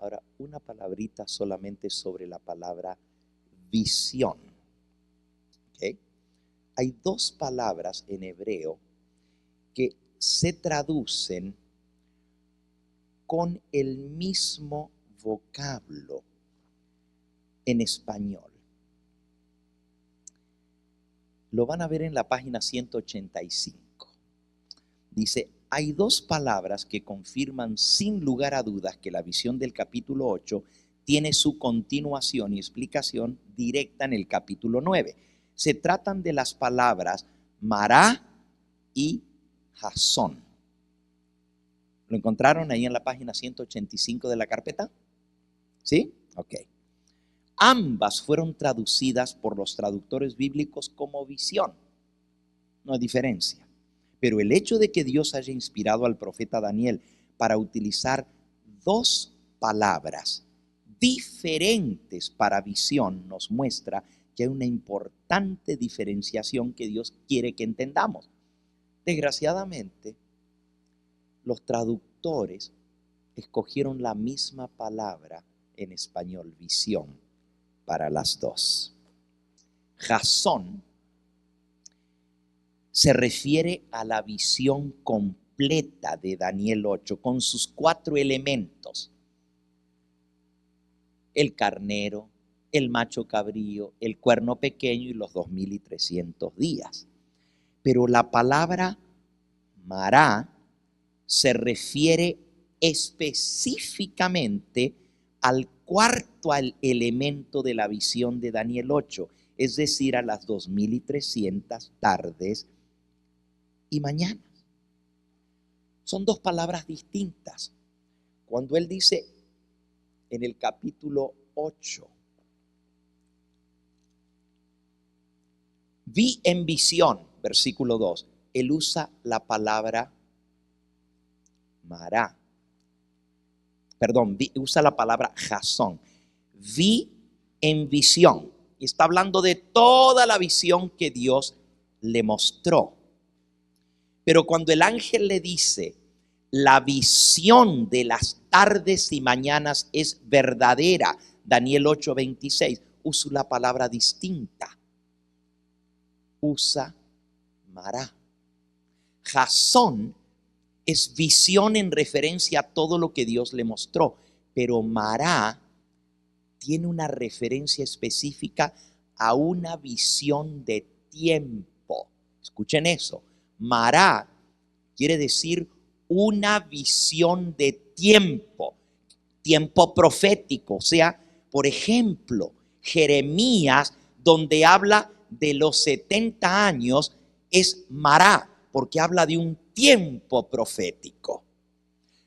Ahora, una palabrita solamente sobre la palabra visión. ¿Okay? Hay dos palabras en hebreo que se traducen con el mismo vocablo en español. Lo van a ver en la página 185. Dice, hay dos palabras que confirman sin lugar a dudas que la visión del capítulo 8 tiene su continuación y explicación directa en el capítulo 9. Se tratan de las palabras Mará y Jasón. ¿Lo encontraron ahí en la página 185 de la carpeta? ¿Sí? Ok. Ambas fueron traducidas por los traductores bíblicos como visión. No hay diferencia. Pero el hecho de que Dios haya inspirado al profeta Daniel para utilizar dos palabras diferentes para visión nos muestra que hay una importante diferenciación que Dios quiere que entendamos. Desgraciadamente, los traductores escogieron la misma palabra en español, visión, para las dos. Jasón se refiere a la visión completa de Daniel 8 con sus 4 elementos: el carnero, el macho cabrío, el cuerno pequeño y los 2300 días. Pero la palabra Mará se refiere específicamente al cuarto elemento de la visión de Daniel 8, es decir, a las 2300 tardes y mañanas. Son dos palabras distintas. Cuando él dice en el capítulo 8, vi en visión, versículo 2, él usa la palabra Mará. Perdón, usa la palabra Jasón. Vi en visión. Y está hablando de toda la visión que Dios le mostró. Pero cuando el ángel le dice, la visión de las tardes y mañanas es verdadera, Daniel 8:26, usa la palabra distinta. Usa Mará. Jasón es visión en referencia a todo lo que Dios le mostró, pero Mará tiene una referencia específica a una visión de tiempo. Escuchen eso. Mará quiere decir una visión de tiempo, tiempo profético. O sea, por ejemplo, Jeremías, donde habla de los 70 años, es Mará, porque habla de un tiempo profético.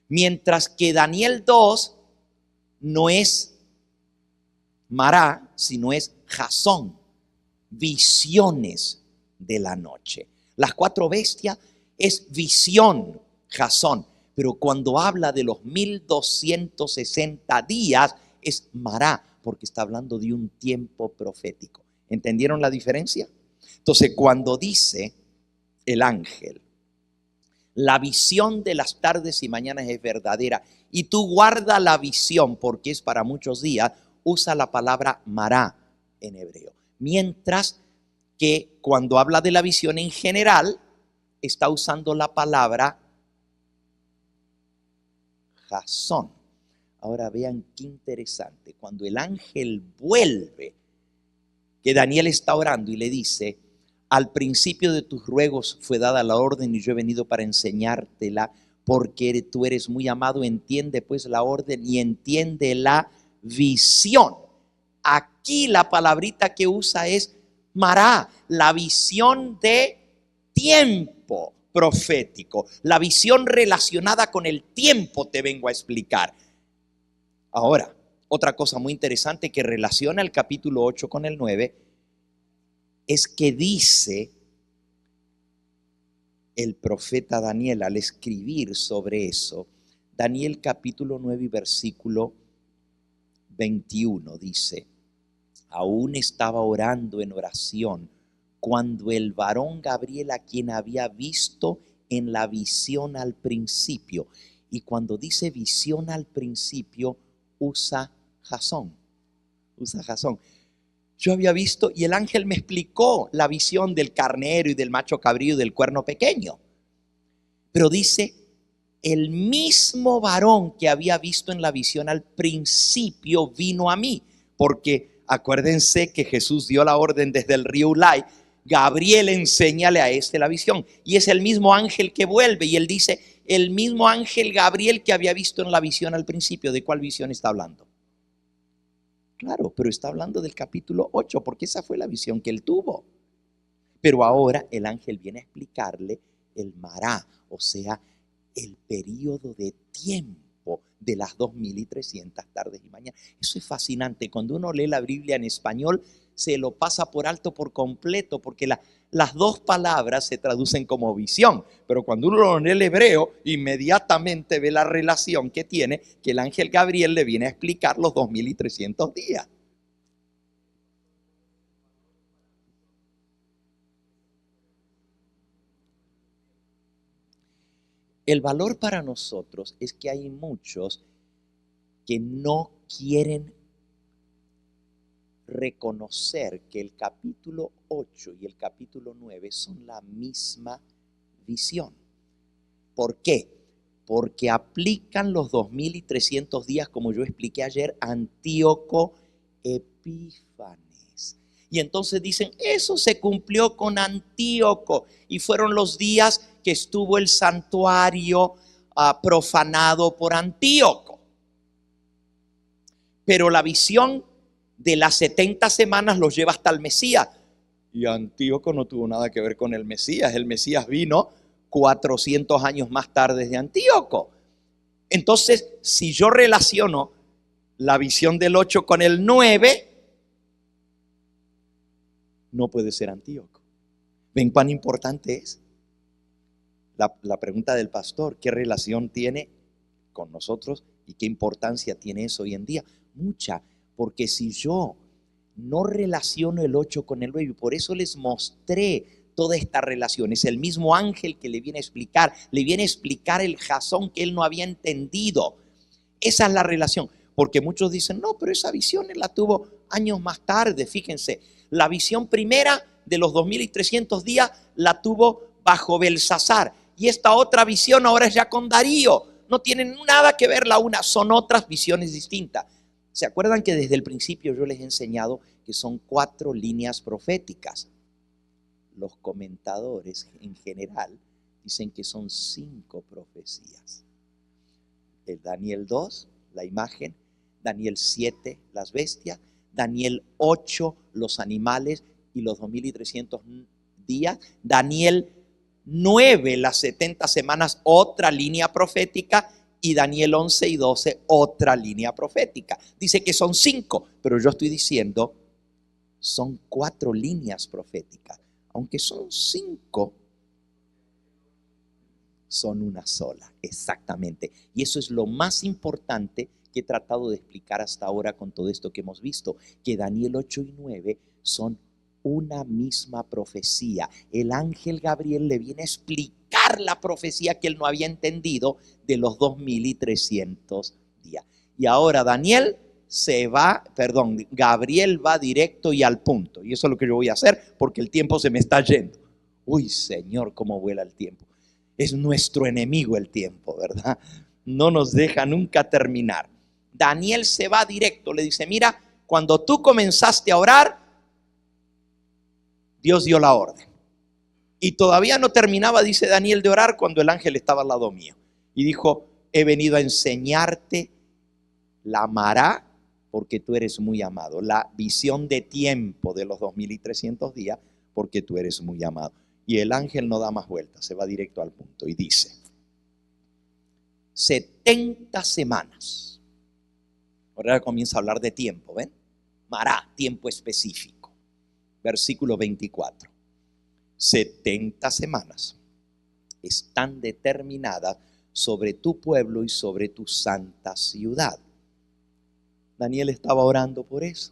Mientras que Daniel 2 no es Mará, sino es Jasón, visiones de la noche. Las 4 bestias es visión, Jasón, pero cuando habla de los 1260 días es Mará, porque está hablando de un tiempo profético. ¿Entendieron la diferencia? Entonces, cuando dice el ángel, la visión de las tardes y mañanas es verdadera, y tú guarda la visión porque es para muchos días, usa la palabra Mará en hebreo. Mientras que cuando habla de la visión en general, está usando la palabra Jasón. Ahora vean qué interesante. Cuando el ángel vuelve, que Daniel está orando y le dice, al principio de tus ruegos fue dada la orden y yo he venido para enseñártela porque tú eres muy amado. Entiende pues la orden y entiende la visión. Aquí la palabrita que usa es Mará, la visión de tiempo profético, la visión relacionada con el tiempo te vengo a explicar. Ahora, otra cosa muy interesante que relaciona el capítulo 8 con el 9 es que dice el profeta Daniel al escribir sobre eso, Daniel capítulo 9 y versículo 21 dice, aún estaba orando en oración cuando el varón Gabriel, a quien había visto en la visión al principio, y cuando dice visión al principio, usa Jasón. Usa Jasón. Yo había visto y el ángel me explicó la visión del carnero y del macho cabrío y del cuerno pequeño. Pero dice, el mismo varón que había visto en la visión al principio vino a mí. Porque acuérdense que Jesús dio la orden desde el río Ulai. Gabriel, enséñale a este la visión. Y es el mismo ángel que vuelve. Y él dice, el mismo ángel Gabriel que había visto en la visión al principio. ¿De cuál visión está hablando? Claro, pero está hablando del capítulo 8, porque esa fue la visión que él tuvo. Pero ahora el ángel viene a explicarle el mará, o sea, el periodo de tiempo de las 2300 tardes y mañanas. Eso es fascinante. Cuando uno lee la Biblia en español, se lo pasa por alto por completo, porque las dos palabras se traducen como visión. Pero cuando uno lo lee el hebreo, inmediatamente ve la relación que tiene, que el ángel Gabriel le viene a explicar los 2300 días. El valor para nosotros es que hay muchos que no quieren reconocer que el capítulo 8 y el capítulo 9 son la misma visión. ¿Por qué? Porque aplican los 2300 días, como yo expliqué ayer, Antíoco Epífanes. Y entonces dicen, eso se cumplió con Antíoco y fueron los días que estuvo el santuario profanado por Antíoco. Pero la visión de las 70 semanas los lleva hasta el Mesías. Y Antíoco no tuvo nada que ver con el Mesías. El Mesías vino 400 años más tarde de Antíoco. Entonces, si yo relaciono la visión del 8 con el 9, no puede ser Antíoco. ¿Ven cuán importante es? La pregunta del pastor, ¿qué relación tiene con nosotros y qué importancia tiene eso hoy en día? Mucha, porque si yo no relaciono el 8 con el 9, y por eso les mostré toda esta relación, es el mismo ángel que le viene a explicar el Jasón que él no había entendido. Esa es la relación, porque muchos dicen, no, pero esa visión él la tuvo años más tarde. Fíjense, la visión primera de los 2300 días la tuvo bajo Belsasar, y esta otra visión ahora es ya con Darío. No tienen nada que ver la una, son otras visiones distintas. ¿Se acuerdan que desde el principio yo les he enseñado que son 4 líneas proféticas? Los comentadores en general dicen que son 5 profecías. El Daniel 2, la imagen, Daniel 7, las bestias, Daniel 8, los animales y los 2300 días, Daniel 9, las 70 semanas, otra línea profética, y Daniel 11 y 12, otra línea profética. Dice que son 5, pero yo estoy diciendo son 4 líneas proféticas. Aunque son 5, son una sola, exactamente. Y eso es lo más importante que he tratado de explicar hasta ahora con todo esto que hemos visto, que Daniel 8 y 9 son una misma profecía. El ángel Gabriel le viene a explicar la profecía que él no había entendido de los 2300 días. Y ahora Gabriel va directo y al punto. Y eso es lo que yo voy a hacer porque el tiempo se me está yendo. Uy, Señor, cómo vuela el tiempo. Es nuestro enemigo el tiempo, ¿verdad? No nos deja nunca terminar. Daniel se va directo, le dice, mira, cuando tú comenzaste a orar, Dios dio la orden. Y todavía no terminaba, dice Daniel, de orar cuando el ángel estaba al lado mío. Y dijo, he venido a enseñarte la mará, porque tú eres muy amado. La visión de tiempo de los 2300 días, porque tú eres muy amado. Y el ángel no da más vueltas, se va directo al punto y dice, 70 semanas. Ahora comienza a hablar de tiempo, ¿ven? Mará, tiempo específico. Versículo 24. 70 semanas están determinadas sobre tu pueblo y sobre tu santa ciudad. Daniel estaba orando por eso.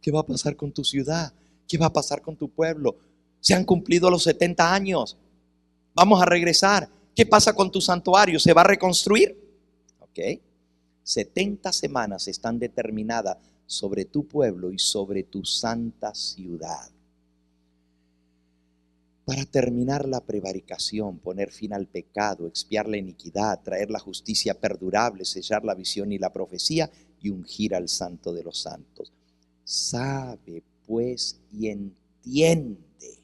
¿Qué va a pasar con tu ciudad? ¿Qué va a pasar con tu pueblo? Se han cumplido los 70 años. Vamos a regresar. ¿Qué pasa con tu santuario? ¿Se va a reconstruir? Ok. 70 semanas están determinadas sobre tu pueblo y sobre tu santa ciudad. Para terminar la prevaricación, poner fin al pecado, expiar la iniquidad, traer la justicia perdurable, sellar la visión y la profecía y ungir al santo de los santos. Sabe pues y entiende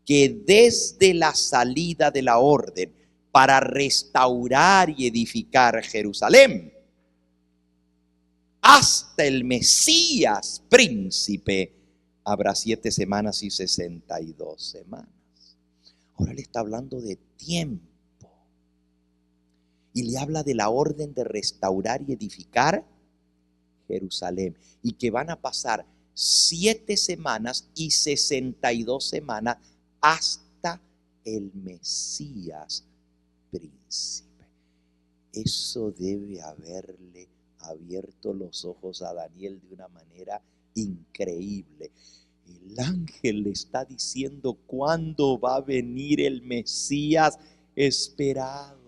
que desde la salida de la orden para restaurar y edificar Jerusalén hasta el Mesías príncipe habrá 7 semanas y 62 semanas. Ahora le está hablando de tiempo y le habla de la orden de restaurar y edificar Jerusalén, y que van a pasar 7 semanas y 62 semanas hasta el Mesías príncipe. Eso debe haberle abierto los ojos a Daniel de una manera increíble. El ángel le está diciendo cuándo va a venir el Mesías esperado.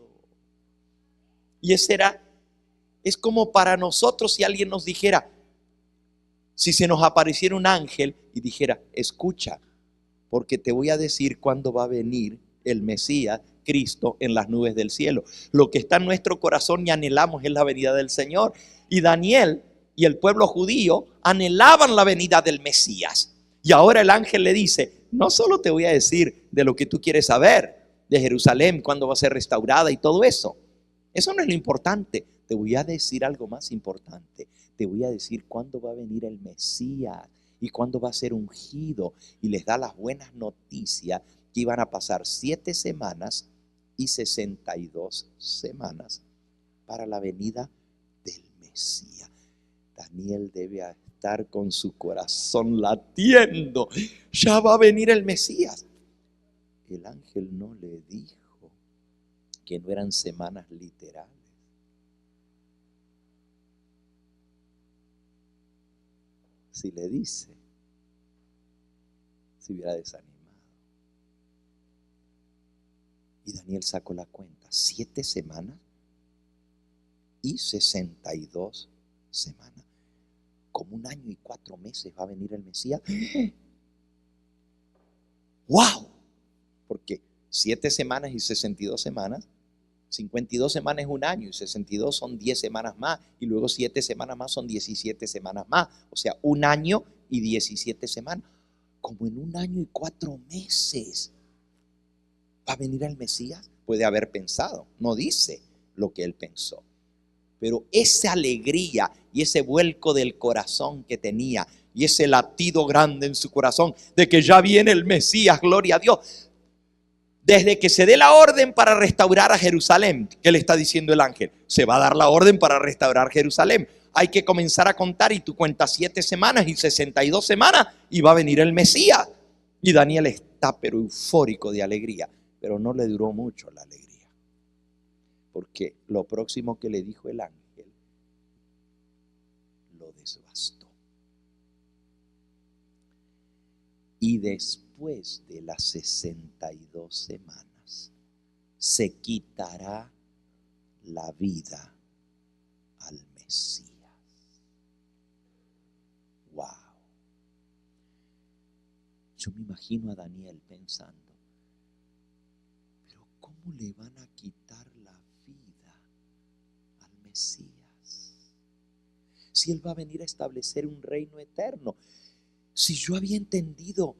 Y es como para nosotros si alguien nos dijera, si se nos apareciera un ángel y dijera, escucha, porque te voy a decir cuándo va a venir el Mesías, Cristo, en las nubes del cielo. Lo que está en nuestro corazón y anhelamos es la venida del Señor. Y Daniel y el pueblo judío anhelaban la venida del Mesías. Y ahora el ángel le dice, no solo te voy a decir de lo que tú quieres saber, de Jerusalén, cuándo va a ser restaurada y todo eso. Eso no es lo importante. Te voy a decir algo más importante. Te voy a decir cuándo va a venir el Mesías y cuándo va a ser ungido. Y les da las buenas noticias que iban a pasar 7 semanas y 62 semanas para la venida del Mesías. Daniel debe estar con su corazón latiendo. Ya va a venir el Mesías. El ángel no le dijo que no eran semanas literales. Si le dice, se hubiera desanimado. Y Daniel sacó la cuenta, 7 semanas y 62 semanas. Como 1 año y 4 meses va a venir el Mesías. ¡Wow! Porque 7 semanas y 62 semanas, 52 semanas es 1 año y 62 son 10 semanas más, y luego 7 semanas más son 17 semanas más, o sea, 1 año y 17 semanas. Como en 1 año y 4 meses va a venir el Mesías. Puede haber pensado, no dice lo que él pensó, pero esa alegría y ese vuelco del corazón que tenía y ese latido grande en su corazón de que ya viene el Mesías, gloria a Dios. Desde que se dé la orden para restaurar a Jerusalén, ¿qué le está diciendo el ángel? Se va a dar la orden para restaurar Jerusalén. Hay que comenzar a contar y tú cuentas 7 semanas y 62 semanas y va a venir el Mesías. Y Daniel está pero eufórico de alegría, pero no le duró mucho la alegría. Porque lo próximo que le dijo el ángel lo desbastó. Y después de las 62 semanas se quitará la vida al Mesías. Wow. Yo me imagino a Daniel pensando, pero ¿cómo le van a quitar la vida al Mesías? Si él va a venir a establecer un reino eterno. Si yo había entendido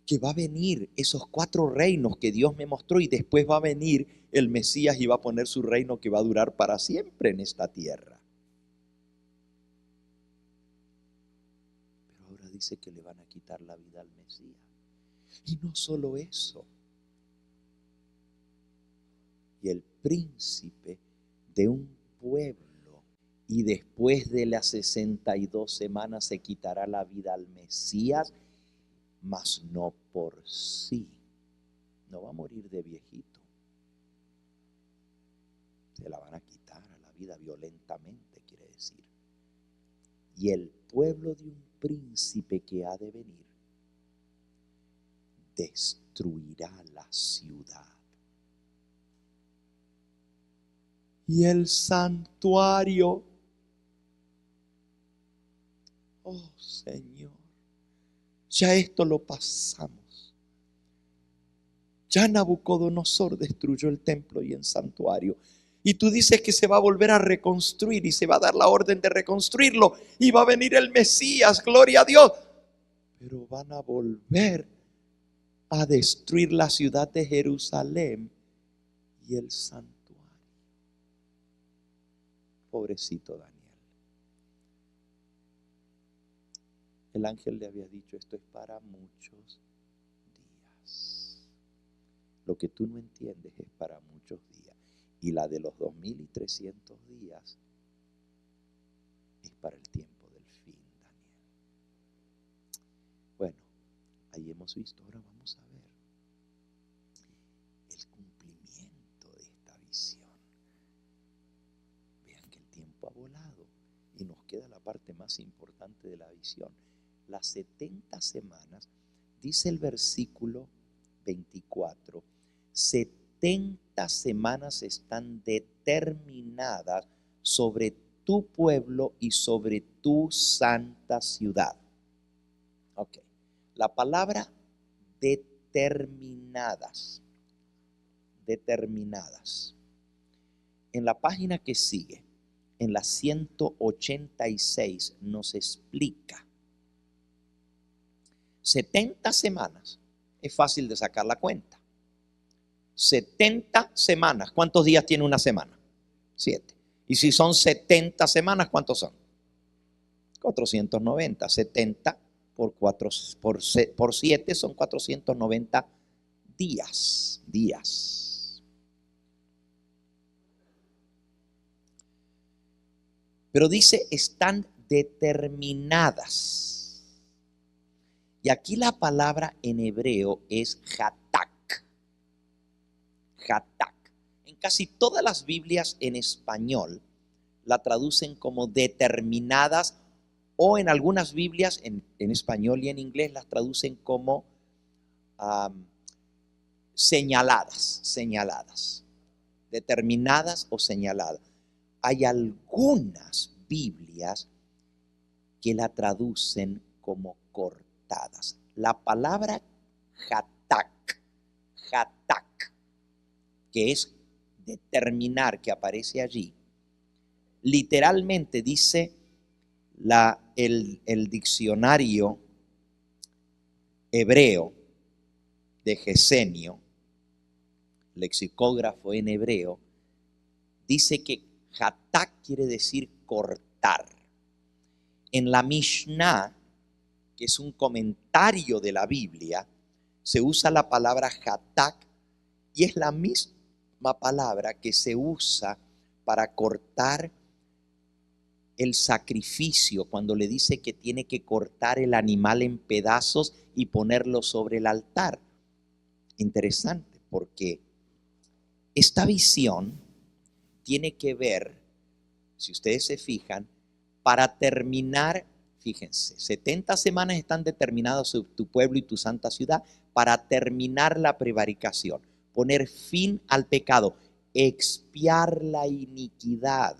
que va a venir esos 4 reinos que Dios me mostró y después va a venir el Mesías y va a poner su reino que va a durar para siempre en esta tierra. Pero ahora dice que le van a quitar la vida al Mesías. Y no solo eso. Y el príncipe de un pueblo, y después de las 62 semanas se quitará la vida al Mesías, mas no por sí. No va a morir de viejito. Se la van a quitar a la vida violentamente, quiere decir. Y el pueblo de un príncipe que ha de venir destruirá la ciudad. y el santuario. Oh Señor, ya esto lo pasamos. Ya Nabucodonosor destruyó el templo y el santuario. Y tú dices que se va a volver a reconstruir y se va a dar la orden de reconstruirlo. Y va a venir el Mesías, gloria a Dios. Pero van a volver a destruir la ciudad de Jerusalén y el santuario. Pobrecito Daniel. El ángel le había dicho, esto es para muchos días. Lo que tú no entiendes es para muchos días. Y la de los 2300 días es para el tiempo del fin, Daniel. Bueno, ahí hemos visto, ahora vamos a ver el cumplimiento de esta visión. Vean que el tiempo ha volado y nos queda la parte más importante de la visión. Las 70 semanas, dice el versículo 24, 70 semanas están determinadas sobre tu pueblo y sobre tu santa ciudad. Ok, la palabra determinadas, determinadas. En la página que sigue, en la 186, nos explica 70 semanas. Es fácil de sacar la cuenta. 70 semanas. ¿Cuántos días tiene una semana? 7. Y si son 70 semanas, ¿cuántos son? 490. 70 por 7 son 490 días. Pero dice, están determinadas. Y aquí la palabra en hebreo es hatak. Hatak. En casi todas las Biblias en español la traducen como determinadas, o en algunas Biblias en español y en inglés las traducen como señaladas, determinadas o señaladas. Hay algunas Biblias que la traducen como cortadas. La palabra hatak, que es determinar, que aparece allí, literalmente dice el diccionario hebreo de Gesenio, lexicógrafo en hebreo, dice que hatak quiere decir cortar. En la Mishnah, que es un comentario de la Biblia, se usa la palabra hatak y es la misma palabra que se usa para cortar el sacrificio, cuando le dice que tiene que cortar el animal en pedazos y ponerlo sobre el altar. Interesante, porque esta visión tiene que ver, si ustedes se fijan, para terminar, fíjense, 70 semanas están determinadas sobre tu pueblo y tu santa ciudad para terminar la prevaricación, poner fin al pecado, expiar la iniquidad,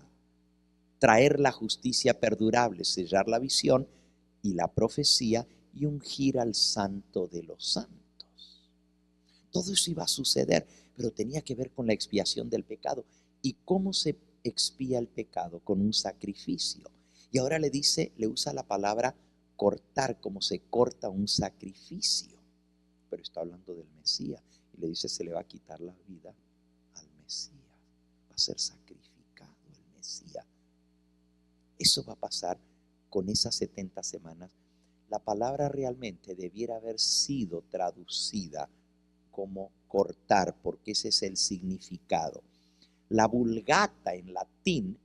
traer la justicia perdurable, sellar la visión y la profecía y ungir al santo de los santos. Todo eso iba a suceder, pero tenía que ver con la expiación del pecado. ¿Y cómo se expía el pecado? Con un sacrificio. Y ahora le usa la palabra cortar, como se corta un sacrificio. Pero está hablando del Mesías. Y le dice, se le va a quitar la vida al Mesías. Va a ser sacrificado el Mesías. Eso va a pasar con esas 70 semanas. La palabra realmente debiera haber sido traducida como cortar, porque ese es el significado. La Vulgata en latín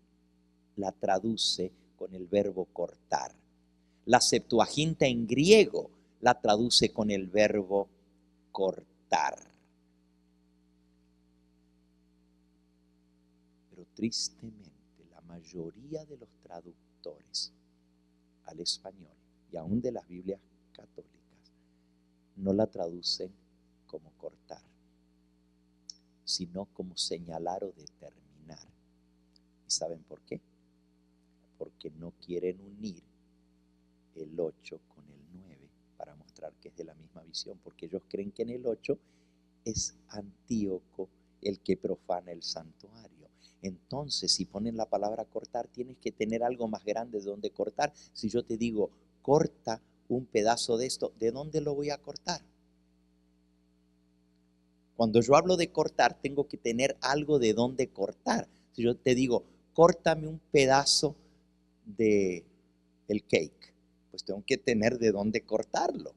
la traduce con el verbo cortar. La Septuaginta en griego la traduce con el verbo cortar. Pero tristemente, la mayoría de los traductores al español y aún de las Biblias católicas no la traducen como cortar, sino como señalar o determinar. saben por qué? Porque no quieren unir el 8 con el 9 para mostrar que es de la misma visión, porque ellos creen que en el 8 es Antíoco el que profana el santuario. Entonces, si ponen la palabra cortar, tienes que tener algo más grande de donde cortar. Si yo te digo, corta un pedazo de esto, ¿de dónde lo voy a cortar? Cuando yo hablo de cortar, tengo que tener algo de dónde cortar. Si yo te digo, córtame un pedazo de el cake, pues tengo que tener de dónde cortarlo.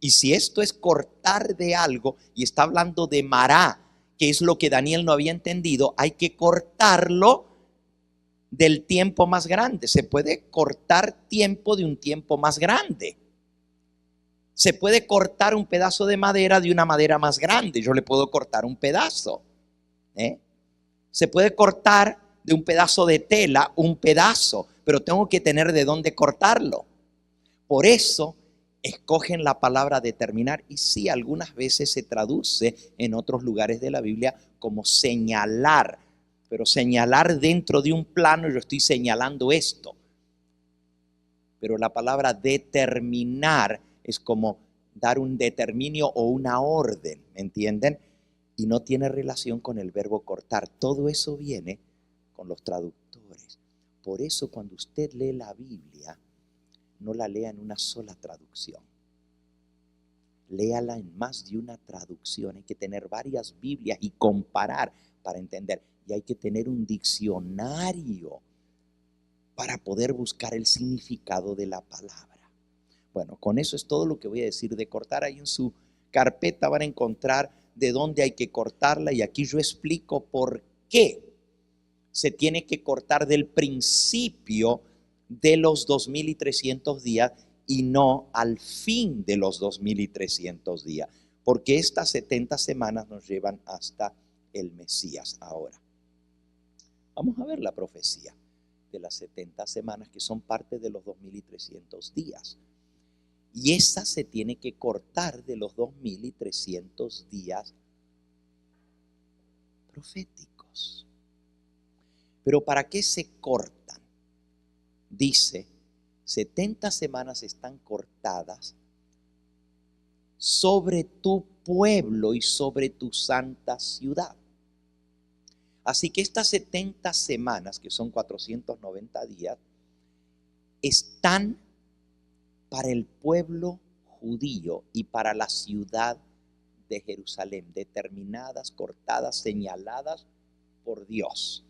Y si esto es cortar de algo y está hablando de mará, que es lo que Daniel no había entendido, hay que cortarlo del tiempo más grande. Se puede cortar tiempo de un tiempo más grande. Se puede cortar un pedazo de madera de una madera más grande. Yo le puedo cortar un pedazo. Se puede cortar de un pedazo de tela un pedazo, pero tengo que tener de dónde cortarlo. Por eso escogen la palabra determinar, y sí, algunas veces se traduce en otros lugares de la Biblia como señalar, pero señalar dentro de un plano, yo estoy señalando esto. Pero la palabra determinar es como dar un determinio o una orden, ¿me entienden? Y no tiene relación con el verbo cortar. Todo eso viene con los traductores. Por eso cuando usted lee la Biblia, no la lea en una sola traducción. Léala en más de una traducción. Hay que tener varias Biblias y comparar para entender. Y hay que tener un diccionario para poder buscar el significado de la palabra. Bueno, con eso es todo lo que voy a decir de cortar. Ahí en su carpeta van a encontrar de dónde hay que cortarla, y aquí yo explico por qué se tiene que cortar del principio de los 2300 días y no al fin de los 2300 días, porque estas 70 semanas nos llevan hasta el Mesías. Ahora, vamos a ver la profecía de las 70 semanas que son parte de los 2300 días. Y esa se tiene que cortar de los 2300 días proféticos. Pero ¿para qué se cortan? Dice, 70 semanas están cortadas sobre tu pueblo y sobre tu santa ciudad. Así que estas 70 semanas, que son 490 días, están para el pueblo judío y para la ciudad de Jerusalén, determinadas, cortadas, señaladas por Dios.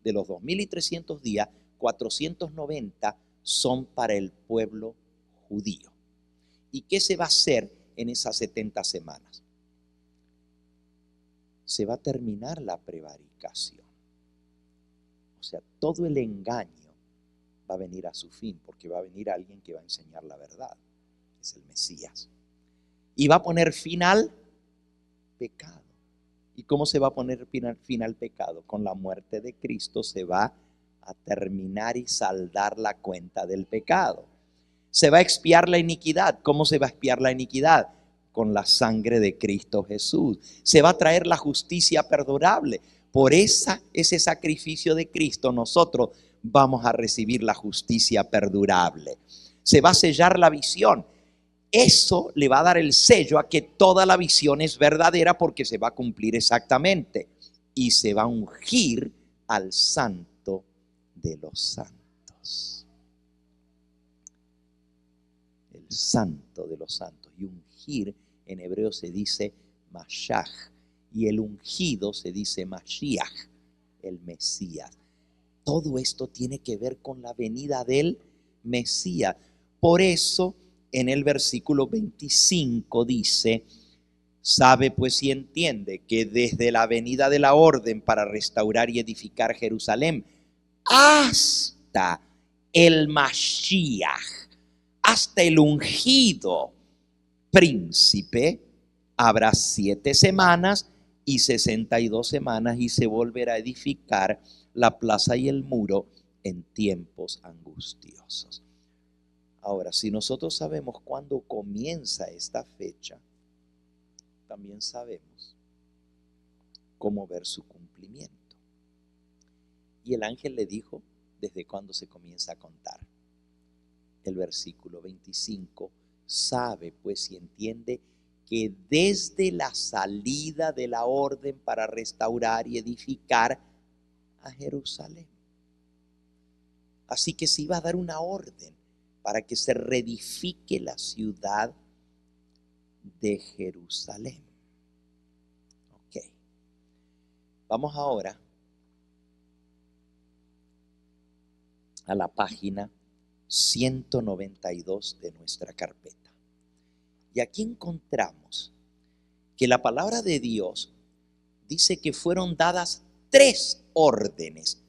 De los 2300 días, 490 son para el pueblo judío. ¿Y qué se va a hacer en esas 70 semanas? Se va a terminar la prevaricación. O sea, todo el engaño va a venir a su fin, porque va a venir alguien que va a enseñar la verdad, es el Mesías. Y va a poner fin al pecado. ¿Y cómo se va a poner fin al pecado? Con la muerte de Cristo se va a terminar y saldar la cuenta del pecado. Se va a expiar la iniquidad. ¿Cómo se va a expiar la iniquidad? Con la sangre de Cristo Jesús. Se va a traer la justicia perdurable. Por ese sacrificio de Cristo nosotros vamos a recibir la justicia perdurable. Se va a sellar la visión. Eso le va a dar el sello a que toda la visión es verdadera, porque se va a cumplir exactamente. Y se va a ungir al santo de los santos. El santo de los santos. Y ungir en hebreo se dice Mashach. Y el ungido se dice Mashiach, el Mesías. Todo esto tiene que ver con la venida del Mesías. Por eso en el versículo 25 dice, sabe pues y entiende que desde la venida de la orden para restaurar y edificar Jerusalén hasta el Mashiach, hasta el ungido príncipe, habrá 7 semanas y 62 semanas, y se volverá a edificar la plaza y el muro en tiempos angustiosos. Ahora, si nosotros sabemos cuándo comienza esta fecha, también sabemos cómo ver su cumplimiento. Y el ángel le dijo, ¿desde cuándo se comienza a contar? El versículo 25, sabe pues y entiende que desde la salida de la orden para restaurar y edificar a Jerusalén. Así que se iba a dar una orden para que se reedifique la ciudad de Jerusalén. Ok. Vamos ahora a la página 192 de nuestra carpeta. Y aquí encontramos que la palabra de Dios dice que fueron dadas 3 órdenes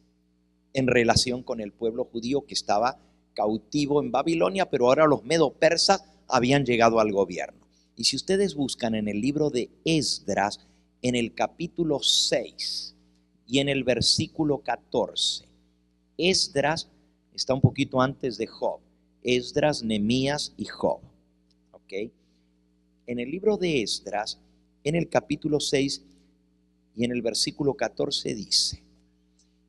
en relación con el pueblo judío que estaba cautivo en Babilonia, pero ahora los medo-persas habían llegado al gobierno. Y si ustedes buscan en el libro de Esdras, en el capítulo 6 y en el versículo 14, Esdras está un poquito antes de Job. Esdras, Nehemías y Job. ¿Ok? En el libro de Esdras, en el capítulo 6 y en el versículo 14 dice: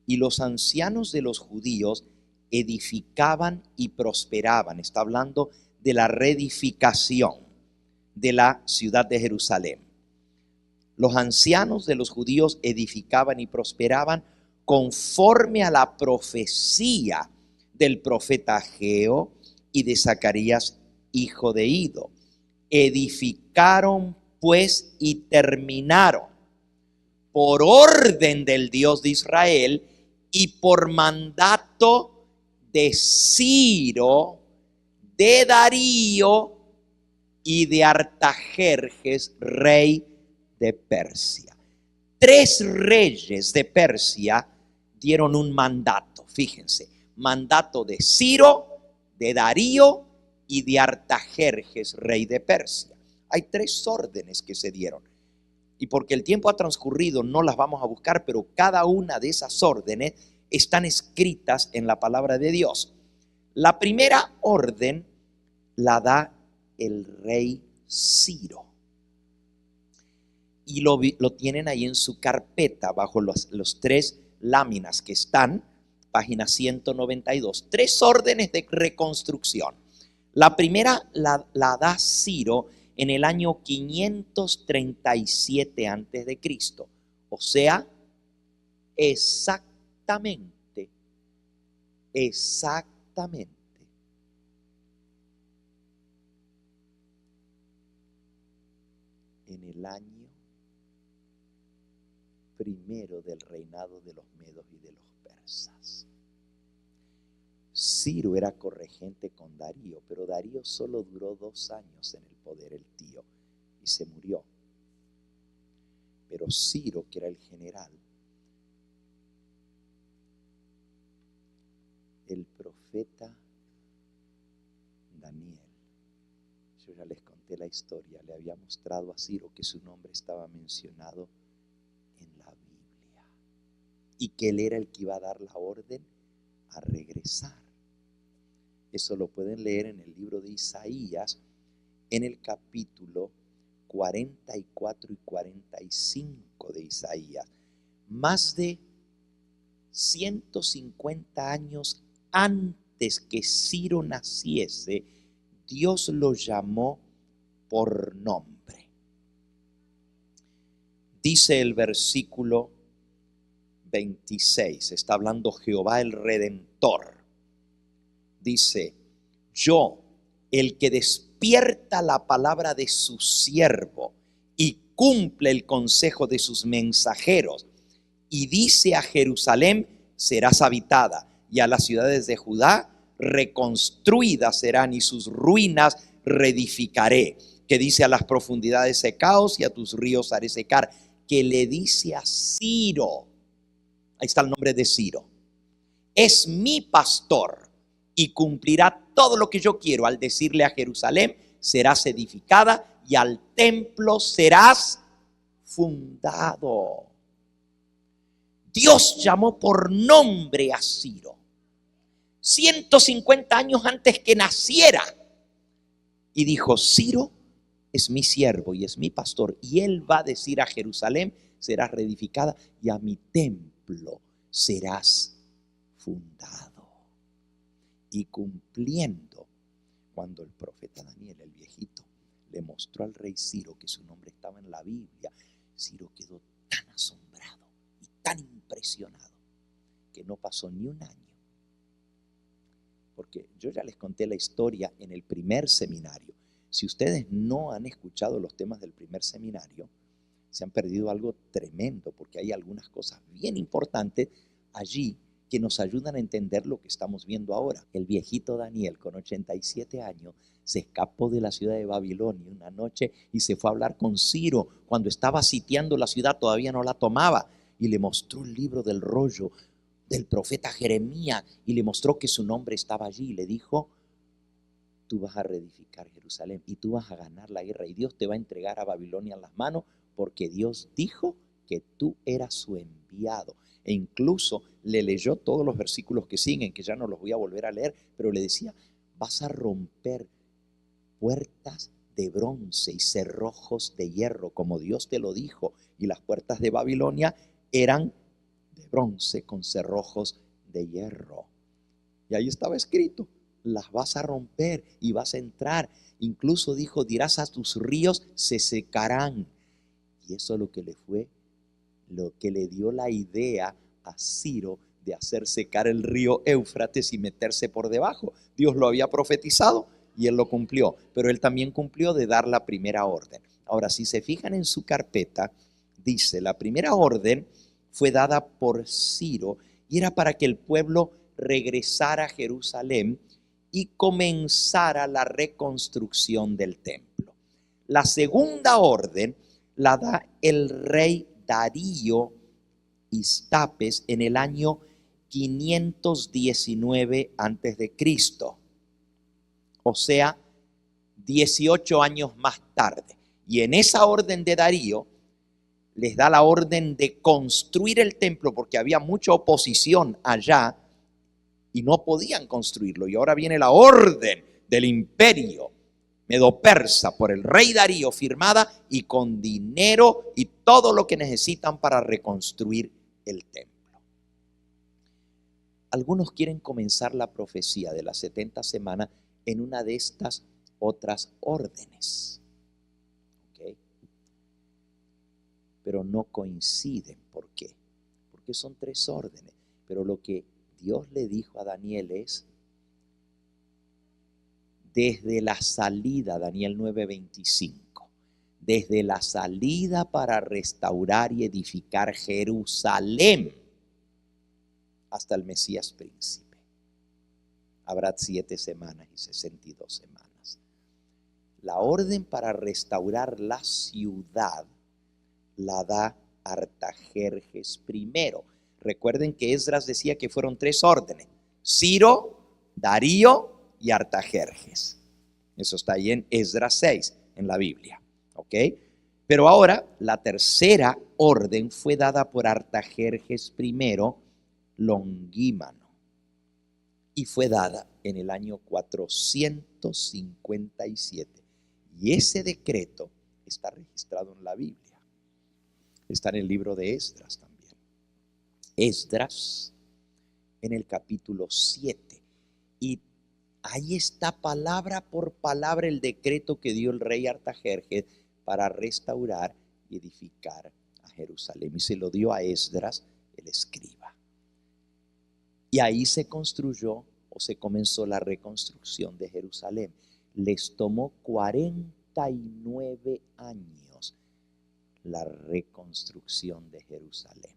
y los ancianos de los judíos edificaban y prosperaban. Está hablando de la reedificación de la ciudad de Jerusalén. Los ancianos de los judíos edificaban y prosperaban conforme a la profecía del profeta Ageo y de Zacarías, hijo de Ido. Edificaron pues y terminaron por orden del Dios de Israel y por mandato de Ciro, de Darío y de Artajerjes, rey de Persia. 3 reyes de Persia dieron un mandato, fíjense, mandato de Ciro, de Darío y de Artajerjes, rey de Persia. Hay 3 órdenes que se dieron. Y porque el tiempo ha transcurrido, no las vamos a buscar, pero cada una de esas órdenes están escritas en la palabra de Dios. La primera orden la da el rey Ciro. Y lo tienen ahí en su carpeta, bajo los 3 láminas que están, página 192. 3 órdenes de reconstrucción. La primera la da Ciro en el año 537 antes de Cristo. O sea, exactamente en el año primero del reinado de los medos y de los persas. Ciro era corregente con Darío, pero Darío solo duró 2 años en el poder, el tío, y se murió. Pero Ciro, que era el general, el profeta Daniel, yo ya les conté la historia, le había mostrado a Ciro que su nombre estaba mencionado en la Biblia y que él era el que iba a dar la orden a regresar. Eso lo pueden leer en el libro de Isaías, en el capítulo 44 y 45 de Isaías. Más de 150 años antes que Ciro naciese, Dios lo llamó por nombre. Dice el versículo 26, está hablando Jehová el Redentor. Dice: yo, el que despierta la palabra de su siervo y cumple el consejo de sus mensajeros, y dice a Jerusalén: serás habitada, y a las ciudades de Judá reconstruidas serán, y sus ruinas reedificaré. Que dice: a las profundidades secaos y a tus ríos haré secar. Que le dice a Ciro, ahí está el nombre de Ciro: es mi pastor y cumplirá todo lo que yo quiero, al decirle a Jerusalén: serás edificada, y al templo serás fundado. Dios llamó por nombre a Ciro 150 años antes que naciera, y dijo: Ciro es mi siervo y es mi pastor, y él va a decir a Jerusalén: serás reedificada, y a mi templo serás fundado. Y cumpliendo, cuando el profeta Daniel, el viejito, le mostró al rey Ciro que su nombre estaba en la Biblia, Ciro quedó tan asombrado y tan impresionado que no pasó ni un año. Porque yo ya les conté la historia en el primer seminario. Si ustedes no han escuchado los temas del primer seminario, se han perdido algo tremendo, porque hay algunas cosas bien importantes allí que nos ayudan a entender lo que estamos viendo ahora. El viejito Daniel, con 87 años, se escapó de la ciudad de Babilonia una noche y se fue a hablar con Ciro. Cuando estaba sitiando la ciudad, todavía no la tomaba, y le mostró el libro del rollo del profeta Jeremías y le mostró que su nombre estaba allí, y le dijo: tú vas a reedificar Jerusalén y tú vas a ganar la guerra, y Dios te va a entregar a Babilonia en las manos, porque Dios dijo que tú eras su enviado. E incluso le leyó todos los versículos que siguen, que ya no los voy a volver a leer, pero le decía: vas a romper puertas de bronce y cerrojos de hierro, como Dios te lo dijo. Y las puertas de Babilonia eran de bronce con cerrojos de hierro. Y ahí estaba escrito: las vas a romper y vas a entrar. Incluso dijo: dirás a tus ríos, se secarán. Y eso es lo que le dio la idea a Ciro de hacer secar el río Éufrates y meterse por debajo. Dios lo había profetizado y él lo cumplió, pero él también cumplió de dar la primera orden. Ahora, si se fijan en su carpeta, dice: la primera orden fue dada por Ciro y era para que el pueblo regresara a Jerusalén y comenzara la reconstrucción del templo. La segunda orden la da el rey Darío Istapes en el año 519 a.C., o sea, 18 años más tarde. Y en esa orden de Darío les da la orden de construir el templo, porque había mucha oposición allá y no podían construirlo. Y ahora viene la orden del imperio medo-persa por el rey Darío, firmada y con dinero y todo lo que necesitan para reconstruir el templo. Algunos quieren comenzar la profecía de las 70 semanas en una de estas otras órdenes, ¿okay? Pero no coinciden. ¿Por qué? Porque son 3 órdenes. Pero lo que Dios le dijo a Daniel es: desde la salida, Daniel 9:25, desde la salida para restaurar y edificar Jerusalén hasta el Mesías príncipe, habrá 7 semanas y 62 semanas. La orden para restaurar la ciudad la da Artajerjes primero. Recuerden que Esdras decía que fueron 3 órdenes: Ciro, Darío y Artajerjes. Eso está ahí en Esdras 6 en la Biblia, ¿ok? Pero ahora la tercera orden fue dada por Artajerjes primero, Longímano, y fue dada en el año 457. Y ese decreto está registrado en la Biblia. Está en el libro de Esdras también. Esdras, en el capítulo 7. Y ahí está palabra por palabra el decreto que dio el rey Artajerjes para restaurar y edificar a Jerusalén. Y se lo dio a Esdras, el escriba. Y ahí se construyó o se comenzó la reconstrucción de Jerusalén. Les tomó 49 años la reconstrucción de Jerusalén.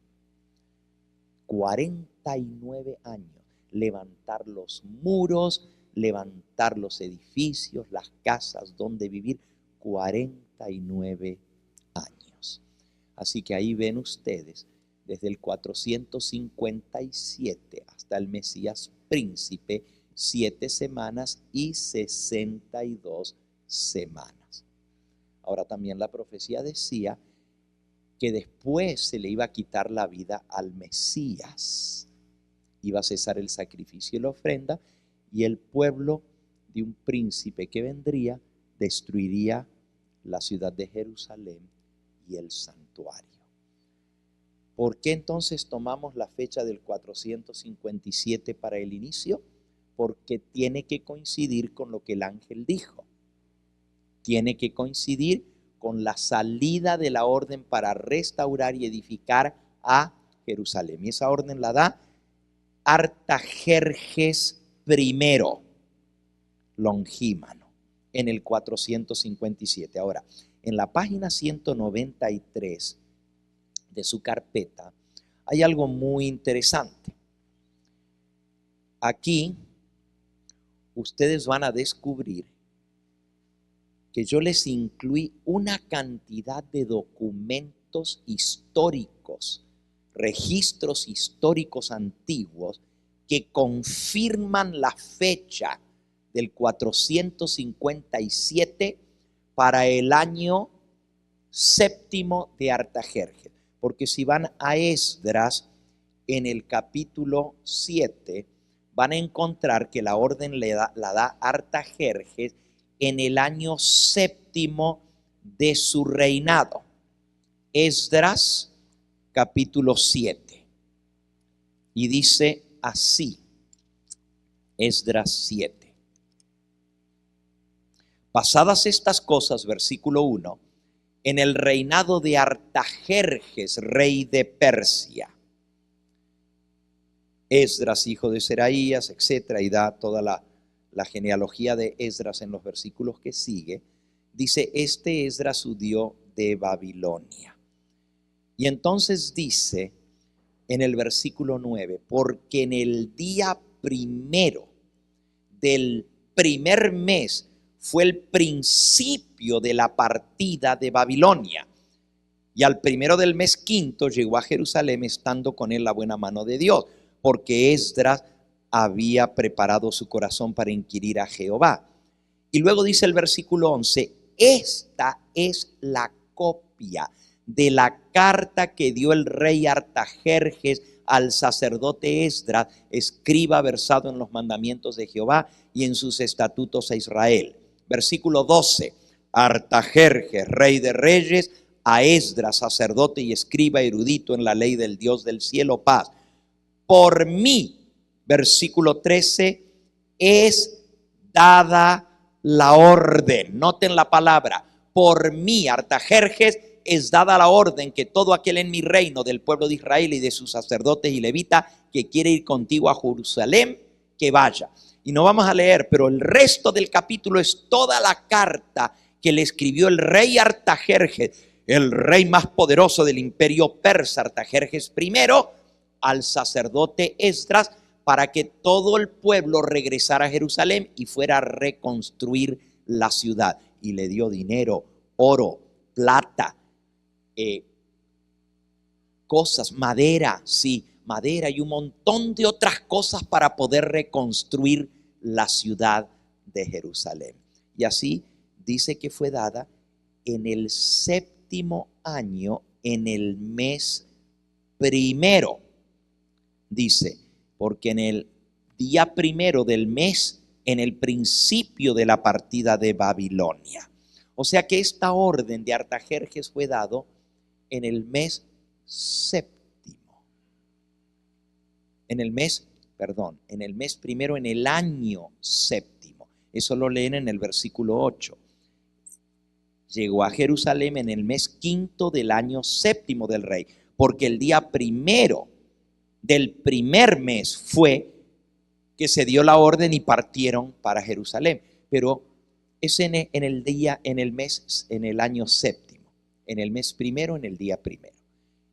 49 años. Levantar los muros, levantar los edificios, las casas donde vivir. 49 años. Así que ahí ven ustedes, desde el 457 hasta el Mesías príncipe, 7 semanas y 62 semanas. Ahora también la profecía decía que después se le iba a quitar la vida al Mesías. Iba a cesar el sacrificio y la ofrenda, y el pueblo de un príncipe que vendría destruiría la ciudad de Jerusalén y el santuario. ¿Por qué entonces tomamos la fecha del 457 para el inicio? Porque tiene que coincidir con lo que el ángel dijo. Tiene que coincidir con la salida de la orden para restaurar y edificar a Jerusalén. Y esa orden la da Artajerjes I, Longímano, en el 457. Ahora, en la página 193 de su carpeta hay algo muy interesante. Aquí ustedes van a descubrir que yo les incluí una cantidad de documentos históricos, registros históricos antiguos que confirman la fecha del 457 para el año séptimo de Artajerjes. Porque si van a Esdras, en el capítulo 7, van a encontrar que la orden la da Artajerjes en el año séptimo de su reinado. Esdras, capítulo 7. Y dice así, Esdras 7. Pasadas estas cosas, versículo 1, en el reinado de Artajerjes, rey de Persia. Esdras, hijo de Seraías, etcétera, y da toda la genealogía de Esdras en los versículos que sigue. Dice, este Esdras subió de Babilonia. Y entonces dice en el versículo 9, porque en el día primero del primer mes fue el principio de la partida de Babilonia. Y al primero del mes quinto llegó a Jerusalén, estando con él la buena mano de Dios, porque Esdras había preparado su corazón para inquirir a Jehová. Y luego dice el versículo 11, esta es la copia de la carta que dio el rey Artajerjes al sacerdote Esdras, escriba versado en los mandamientos de Jehová y en sus estatutos a Israel. Versículo 12, Artajerjes, rey de reyes, a Esdras, sacerdote y escriba erudito en la ley del Dios del cielo, paz. Por mí, versículo 13, es dada la orden. Noten la palabra, por mí, Artajerjes, es dada la orden que todo aquel en mi reino del pueblo de Israel y de sus sacerdotes y levitas que quiere ir contigo a Jerusalén, que vaya. Y no vamos a leer, pero el resto del capítulo es toda la carta que le escribió el rey Artajerjes, el rey más poderoso del imperio persa, Artajerjes I, al sacerdote Esdras, para que todo el pueblo regresara a Jerusalén y fuera a reconstruir la ciudad. Y le dio dinero, oro, plata, cosas, madera, sí, madera y un montón de otras cosas para poder reconstruir la ciudad de Jerusalén. Y así dice que fue dada en el séptimo año, en el mes primero. Dice, porque en el día primero del mes, en el principio de la partida de Babilonia. O sea que esta orden de Artajerjes fue dado en el mes séptimo. En el mes primero, en el año séptimo. Eso lo leen en el versículo 8. Llegó a Jerusalén en el mes quinto del año séptimo del rey, porque el día primero del primer mes fue que se dio la orden y partieron para Jerusalén. Pero es en el día, en el mes, en el año séptimo, en el mes primero, en el día primero.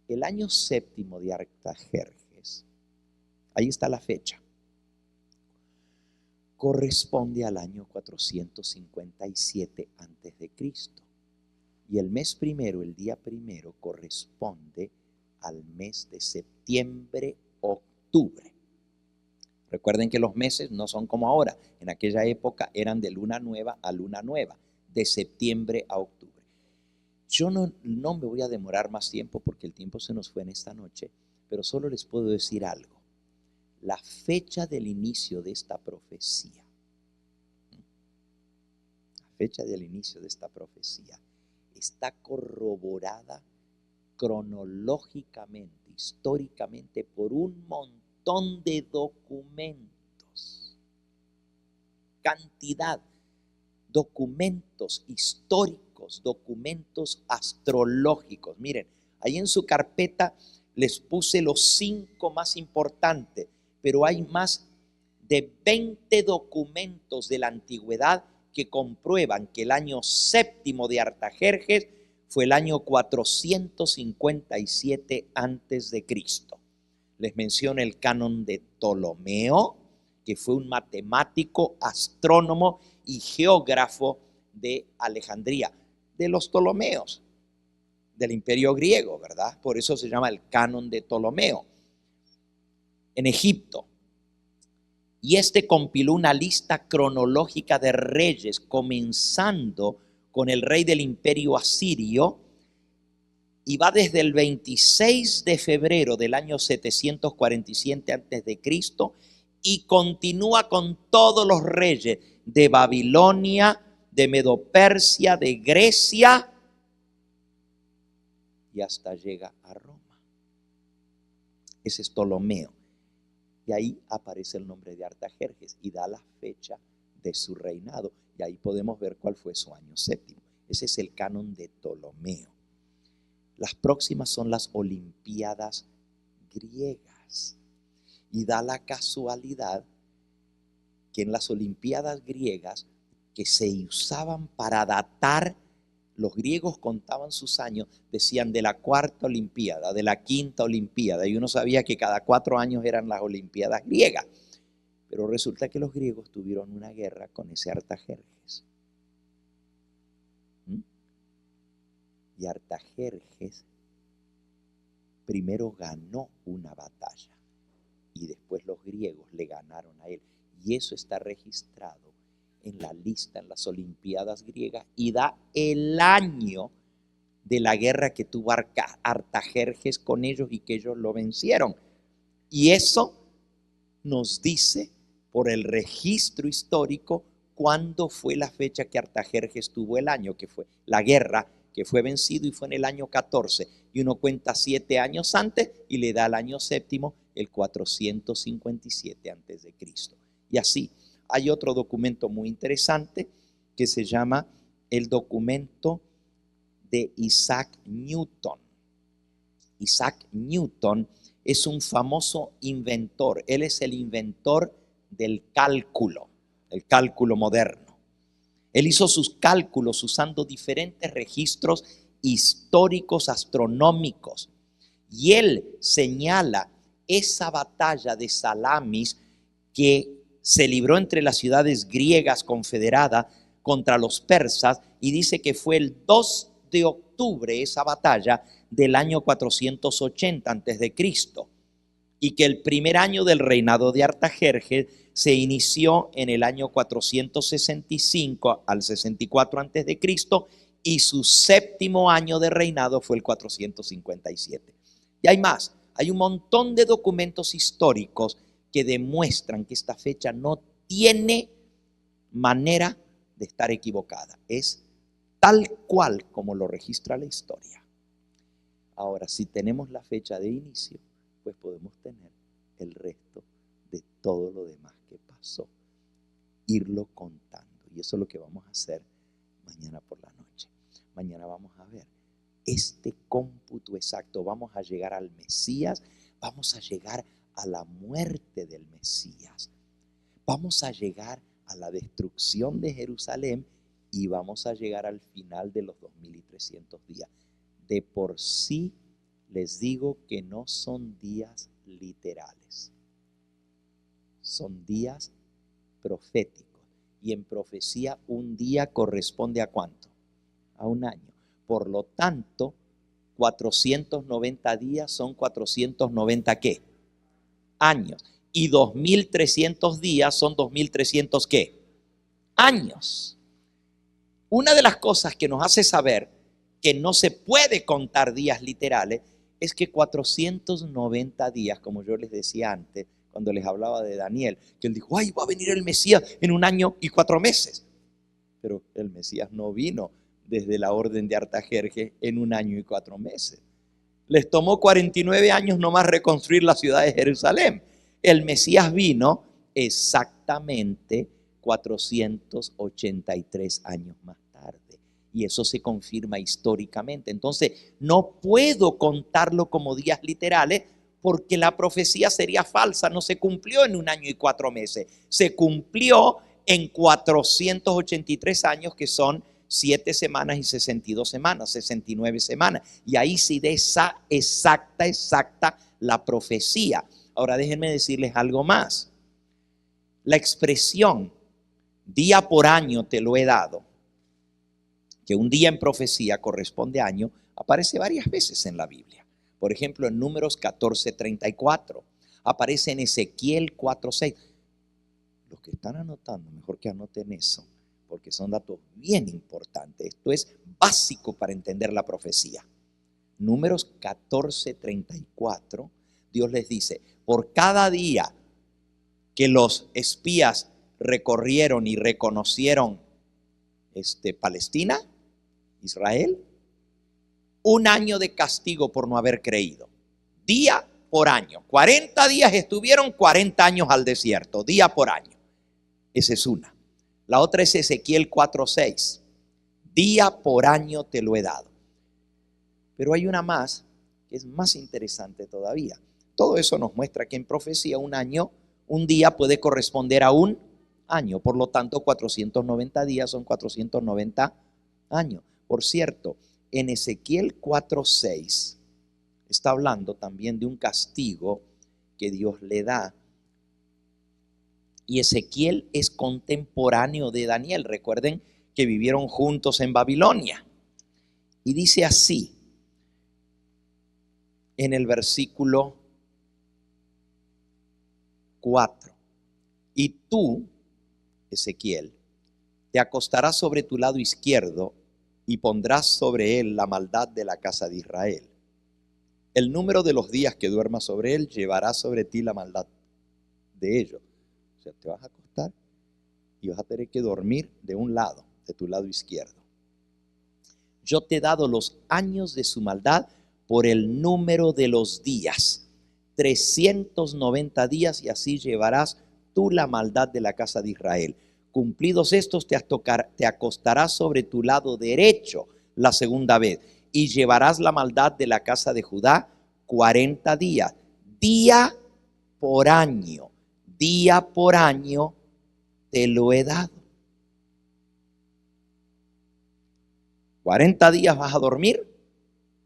El año séptimo de Artajerjes, ahí está la fecha, corresponde al año 457 antes de Cristo. Y el mes primero, el día primero, corresponde al mes de septiembre, octubre. Recuerden que los meses no son como ahora. En aquella época eran de luna nueva a luna nueva, de septiembre a octubre. Yo no me voy a demorar más tiempo porque el tiempo se nos fue en esta noche, pero solo les puedo decir algo. La fecha del inicio de esta profecía, está corroborada cronológicamente, históricamente por un montón de documentos, cantidad, documentos históricos, documentos astrológicos. Miren, ahí en su carpeta les puse los 5 más importantes, pero hay más de 20 documentos de la antigüedad que comprueban que el año séptimo de Artajerjes fue el año 457 antes de Cristo. Les menciono el canon de Ptolomeo, que fue un matemático, astrónomo y geógrafo de Alejandría, de los Ptolomeos, del imperio griego, ¿verdad? Por eso se llama el canon de Ptolomeo, en Egipto. Y este compiló una lista cronológica de reyes, comenzando con el rey del imperio asirio, y va desde el 26 de febrero del año 747 a.C. y continúa con todos los reyes de Babilonia, de Medo-Persia, de Grecia, y hasta llega a Roma. Ese es Ptolomeo. Y ahí aparece el nombre de Artajerjes y da la fecha de su reinado. Y ahí podemos ver cuál fue su año séptimo. Ese es el canon de Ptolomeo. Las próximas son las Olimpiadas griegas. Y da la casualidad que en las Olimpiadas griegas, que se usaban para datar, los griegos contaban sus años, decían de la 4ª Olimpiada, de la 5ª Olimpiada, y uno sabía que cada 4 años eran las Olimpiadas griegas. Pero resulta que los griegos tuvieron una guerra con ese Artajerjes. Y Artajerjes primero ganó una batalla y después los griegos le ganaron a él. Y eso está registrado en la lista, en las Olimpiadas griegas, y da el año de la guerra que tuvo Artajerjes con ellos y que ellos lo vencieron. Y eso nos dice por el registro histórico cuándo fue la fecha que Artajerjes tuvo el año, que fue la guerra, que fue vencido y fue en el año 14. Y uno cuenta 7 años antes y le da el año séptimo, el 457 antes de Cristo. Y así. Hay otro documento muy interesante que se llama el documento de Isaac Newton. Isaac Newton es un famoso inventor. Él es el inventor del cálculo, el cálculo moderno. Él hizo sus cálculos usando diferentes registros históricos astronómicos. Y él señala esa batalla de Salamis que se libró entre las ciudades griegas confederadas contra los persas, y dice que fue el 2 de octubre esa batalla del año 480 antes de Cristo, y que el primer año del reinado de Artajerjes se inició en el año 465 al 64 antes de Cristo, y su séptimo año de reinado fue el 457. Y hay más, hay un montón de documentos históricos que demuestran que esta fecha no tiene manera de estar equivocada. Es tal cual como lo registra la historia. Ahora, si tenemos la fecha de inicio, pues podemos tener el resto de todo lo demás que pasó. Irlo contando. Y eso es lo que vamos a hacer mañana por la noche. Mañana vamos a ver este cómputo exacto. Vamos a llegar al Mesías, vamos a llegar a la muerte del Mesías, vamos a llegar a la destrucción de Jerusalén y vamos a llegar al final de los 2300 días. De por sí les digo que no son días literales, son días proféticos, y en profecía un día corresponde ¿a cuánto? A un año. Por lo tanto, 490 días son 490 ¿qué? Años. Y 2300 días son 2300 ¿qué? Años. Una de las cosas que nos hace saber que no se puede contar días literales es que 490 días, como yo les decía antes, cuando les hablaba de Daniel, que él dijo, ay, va a venir el Mesías en 1 año y 4 meses. Pero el Mesías no vino desde la orden de Artajerjes en 1 año y 4 meses. Les tomó 49 años nomás reconstruir la ciudad de Jerusalén. El Mesías vino exactamente 483 años más tarde. Y eso se confirma históricamente. Entonces, no puedo contarlo como días literales porque la profecía sería falsa. No se cumplió en 1 año y 4 meses. Se cumplió en 483 años, que son 7 semanas y 62 semanas, 69 semanas. Y ahí sí de esa exacta la profecía. Ahora déjenme decirles algo más. La expresión día por año te lo he dado, que un día en profecía corresponde a año, aparece varias veces en la Biblia. Por ejemplo, en Números 14:34, aparece en Ezequiel 4:6. Los que están anotando, mejor que anoten eso, porque son datos bien importantes. Esto es básico para entender la profecía. Números 14:34, Dios les dice, por cada día que los espías recorrieron y reconocieron Palestina, Israel, 1 año de castigo por no haber creído. Día por año. 40 días estuvieron, 40 años al desierto, día por año. Esa es una. La otra es Ezequiel 4:6. Día por año te lo he dado. Pero hay una más que es más interesante todavía. Todo eso nos muestra que en profecía un año, un día puede corresponder a un año. Por lo tanto, 490 días son 490 años. Por cierto, en Ezequiel 4:6 está hablando también de un castigo que Dios le da. Y Ezequiel es contemporáneo de Daniel. Recuerden que vivieron juntos en Babilonia. Y dice así, en el versículo 4. Y tú, Ezequiel, te acostarás sobre tu lado izquierdo y pondrás sobre él la maldad de la casa de Israel. El número de los días que duermas sobre él llevará sobre ti la maldad de ellos. O sea, te vas a acostar y vas a tener que dormir de un lado, de tu lado izquierdo. Yo te he dado los años de su maldad por el número de los días, 390 días, y así llevarás tú la maldad de la casa de Israel. Cumplidos estos, te acostarás sobre tu lado derecho la segunda vez, y llevarás la maldad de la casa de Judá 40 días, día por año te lo he dado. 40 días vas a dormir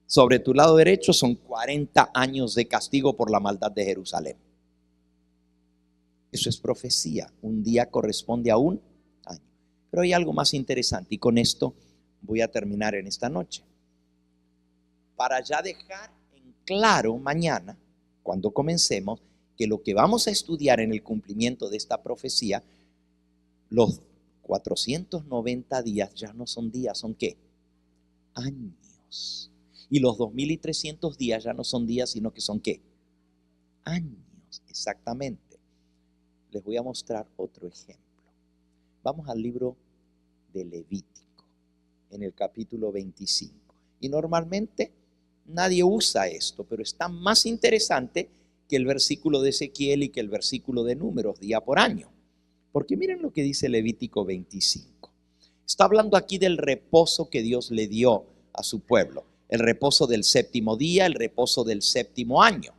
sobre tu lado derecho, son 40 años de castigo por la maldad de Jerusalén. Eso es profecía. Un día corresponde a un año. Pero hay algo más interesante, y con esto voy a terminar en esta noche. Para ya dejar en claro mañana, cuando comencemos, que lo que vamos a estudiar en el cumplimiento de esta profecía, los 490 días ya no son días, ¿son qué? Años. Y los 2300 días ya no son días, sino que son ¿qué? Años, exactamente. Les voy a mostrar otro ejemplo. Vamos al libro de Levítico, en el capítulo 25. Y normalmente nadie usa esto, pero está más interesante que el versículo de Ezequiel y que el versículo de Números, día por año. Porque miren lo que dice Levítico 25. Está hablando aquí del reposo que Dios le dio a su pueblo. El reposo del séptimo día, el reposo del séptimo año.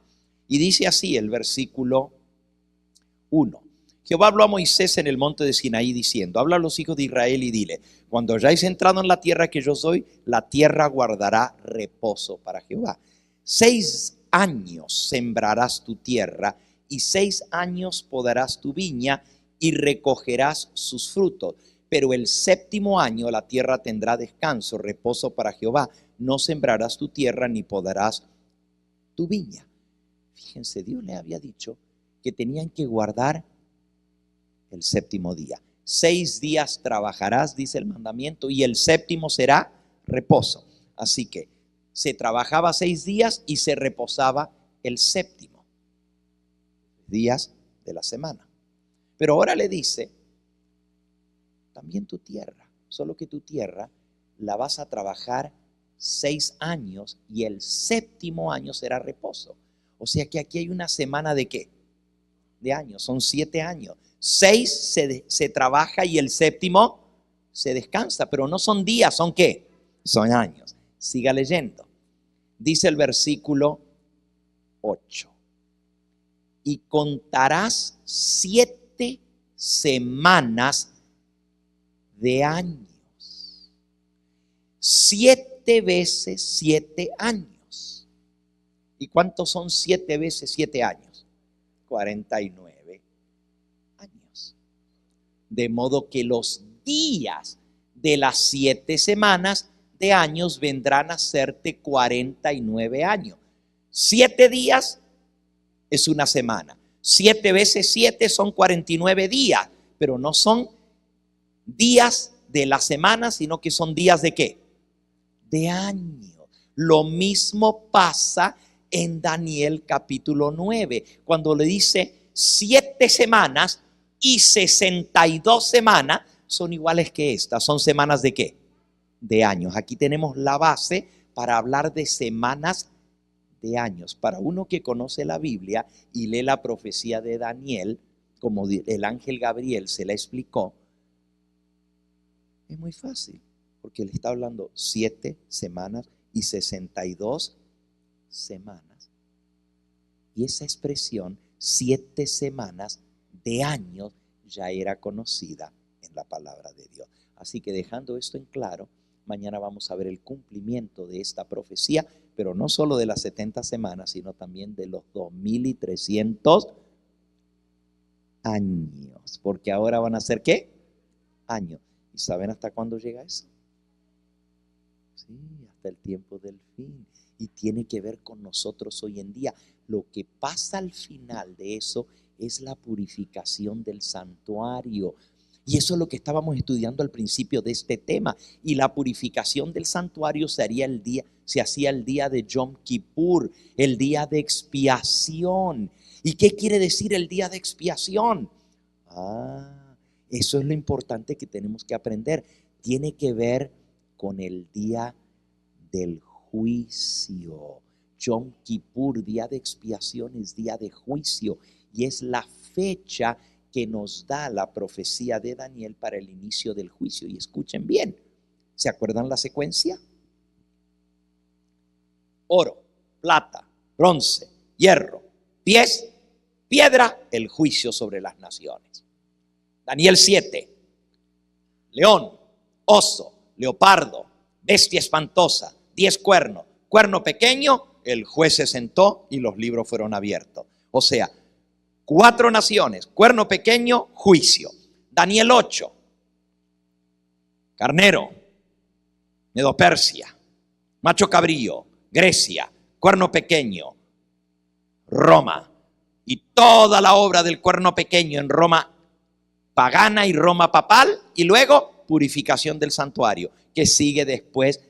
Y dice así el versículo 1. Jehová habló a Moisés en el monte de Sinaí diciendo, habla a los hijos de Israel y dile, cuando hayáis entrado en la tierra que yo soy, la tierra guardará reposo para Jehová. 6 años sembrarás tu tierra y 6 años podarás tu viña y recogerás sus frutos. Pero el séptimo año la tierra tendrá descanso, reposo para Jehová. No sembrarás tu tierra ni podarás tu viña. Fíjense, Dios le había dicho que tenían que guardar el séptimo día. 6 días trabajarás, dice el mandamiento, y el séptimo será reposo. Así que se trabajaba 6 días y se reposaba el séptimo, días de la semana. Pero ahora le dice, también tu tierra, solo que tu tierra la vas a trabajar 6 años y el 7º año será reposo. O sea que aquí hay una semana de ¿qué? De años, son 7 años. 6 se trabaja y el 7º se descansa, pero no son días, ¿son qué? Son años. Siga leyendo. Dice el versículo 8. Y contarás 7 semanas de años. 7 veces 7 años. ¿Y cuántos son 7 veces 7 años? 49 años. De modo que los días de las 7 semanas de años vendrán a serte 49 años. 7 días es una semana. 7 veces 7 son 49 días, pero no son días de la semana, sino que son días de ¿qué? De año. Lo mismo pasa en Daniel capítulo 9, cuando le dice 7 semanas y 62 semanas son iguales que estas. ¿Son semanas de qué? De años. Aquí tenemos la base para hablar de semanas de años. Para uno que conoce la Biblia y lee la profecía de Daniel, como el ángel Gabriel se la explicó, es muy fácil, porque le está hablando 7 semanas y 62 semanas. Y esa expresión, 7 semanas de años, ya era conocida en la palabra de Dios. Así que dejando esto en claro, mañana vamos a ver el cumplimiento de esta profecía, pero no solo de las 70 semanas, sino también de los 2300 años. Porque ahora van a ser ¿qué? Años. ¿Y saben hasta cuándo llega eso? Sí, hasta el tiempo del fin. Y tiene que ver con nosotros hoy en día. Lo que pasa al final de eso es la purificación del santuario. Y eso es lo que estábamos estudiando al principio de este tema. Y la purificación del santuario se hacía el día de Yom Kippur, el día de expiación. ¿Y qué quiere decir el día de expiación? Eso es lo importante que tenemos que aprender. Tiene que ver con el día del juicio. Yom Kippur, día de expiación, es día de juicio. Y es la fecha que nos da la profecía de Daniel para el inicio del juicio. Y escuchen bien, ¿se acuerdan la secuencia? Oro, plata, bronce, hierro, pies, piedra, el juicio sobre las naciones. Daniel 7, león, oso, leopardo, bestia espantosa, 10 cuernos, cuerno pequeño, el juez se sentó y los libros fueron abiertos. O sea, 4 naciones, cuerno pequeño, juicio. Daniel 8, carnero, Medo-Persia, macho cabrío, Grecia, cuerno pequeño, Roma. Y toda la obra del cuerno pequeño en Roma pagana y Roma papal, y luego purificación del santuario, que sigue después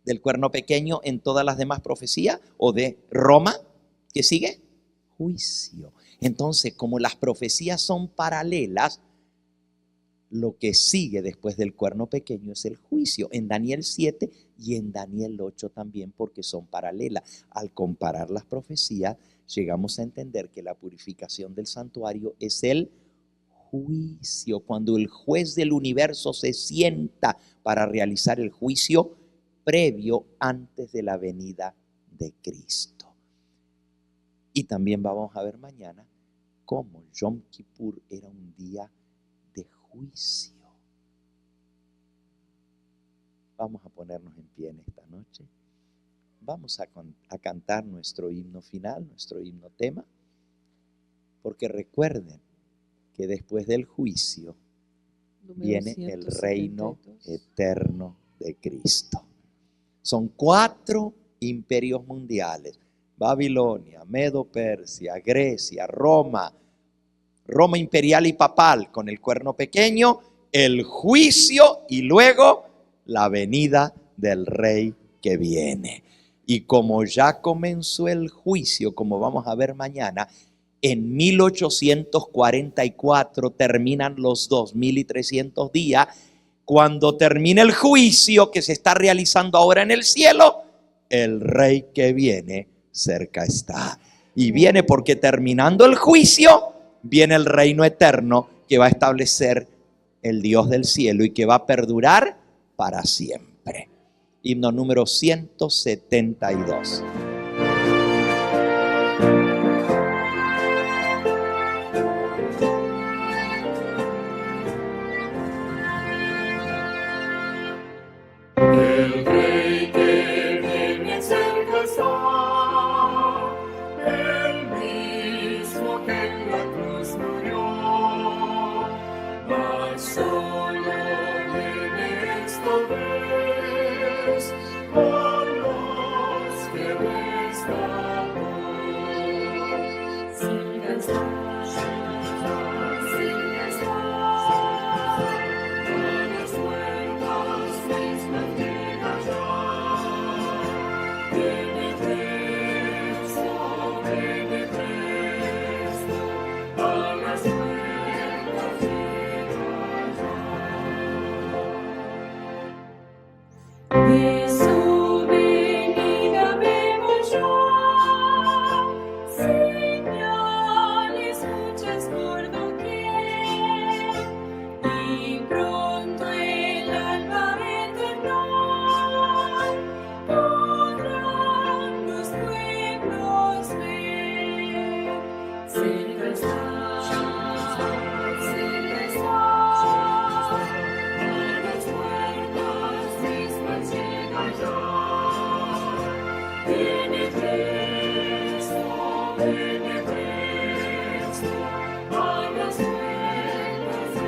del cuerno pequeño en todas las demás profecías, o de Roma, que sigue juicio. Entonces, como las profecías son paralelas, lo que sigue después del cuerno pequeño es el juicio, en Daniel 7 y en Daniel 8 también, porque son paralelas. Al comparar las profecías, llegamos a entender que la purificación del santuario es el juicio, cuando el juez del universo se sienta para realizar el juicio previo antes de la venida de Cristo. Y también vamos a ver mañana cómo Yom Kippur era un día de juicio. Vamos a ponernos en pie en esta noche. Vamos a cantar nuestro himno final, nuestro himno tema, porque recuerden que después del juicio viene el reino eterno de Cristo. Son 4 imperios mundiales: Babilonia, Medo-Persia, Grecia, Roma imperial y papal con el cuerno pequeño, el juicio y luego la venida del rey que viene. Y como ya comenzó el juicio, como vamos a ver mañana, en 1844 terminan los 2300 días, Cuando termine el juicio que se está realizando ahora en el cielo, el rey que viene cerca está. Y viene porque terminando el juicio, viene el reino eterno que va a establecer el Dios del cielo y que va a perdurar para siempre. Himno número 172. El rey que viene cerca está, el mismo que en la cruz murió, mas solo viene esta vez por los que rescató. Sin descanso, sin descanso, a las puertas mismas llega ya. Viene presto, a las puertas llega ya. De su venida vemos ya señales muchas por doquier, y pronto el alba eternal podrán los pueblos ver. Cerca está, a las puertas mismas llega ya. Viene presto, a las puertas llega ya.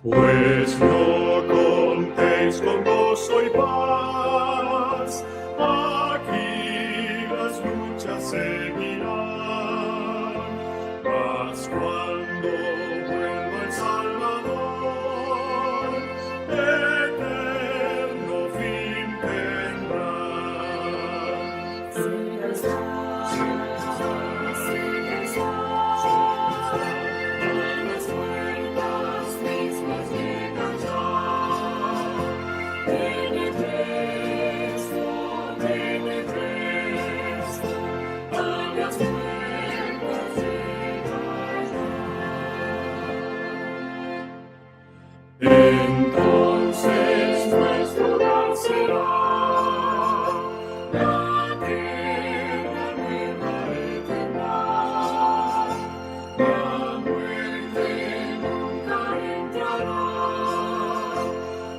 Pues no contéis con gozo y paz, aquí las luchas seguirán, mas cuando vuelva el Salvador, eterno fin tendrá. Cerca está, a las puertas mismas llega ya. Viene presto, a las puertas llega ya. Entonces nuestro hogar será la tierra nueva eterna. La muerte nunca entrará,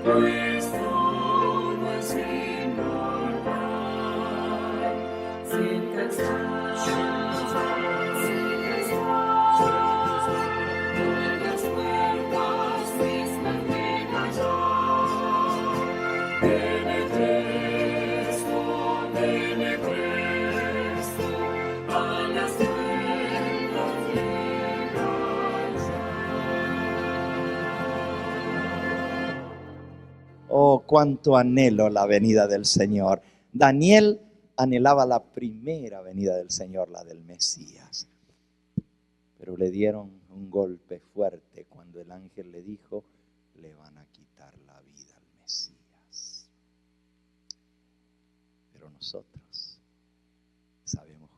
pues todo es inmortal. Cerca está, a las puertas mismas llega ya. Viene presto, a las puertas llega ya. Oh, cuánto anhelo la venida del Señor. Daniel anhelaba la primera venida del Señor, la del Mesías. Pero le dieron un golpe fuerte cuando el ángel le dijo, le van a quitar la vida al Mesías. Pero nosotros sabemos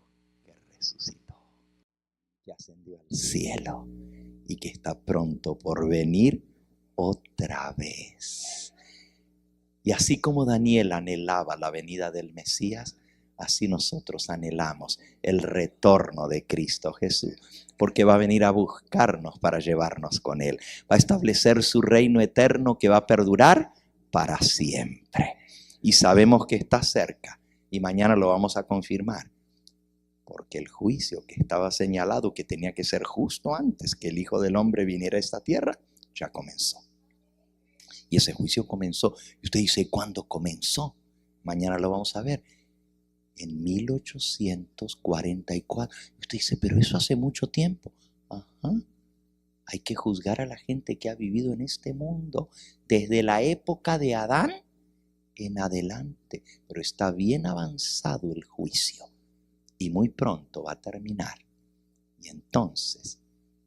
que resucitó, que ascendió al cielo y que está pronto por venir otra vez. Y así como Daniel anhelaba la venida del Mesías, así nosotros anhelamos el retorno de Cristo Jesús, porque va a venir a buscarnos para llevarnos con Él. Va a establecer su reino eterno que va a perdurar para siempre. Y sabemos que está cerca y mañana lo vamos a confirmar, porque el juicio que estaba señalado, que tenía que ser justo antes que el Hijo del Hombre viniera a esta tierra, ya comenzó. Y ese juicio comenzó. Y usted dice, ¿cuándo comenzó? Mañana lo vamos a ver. En 1844. Y usted dice, pero eso hace mucho tiempo. Ajá. Hay que juzgar a la gente que ha vivido en este mundo desde la época de Adán en adelante. Pero está bien avanzado el juicio. Y muy pronto va a terminar. Y entonces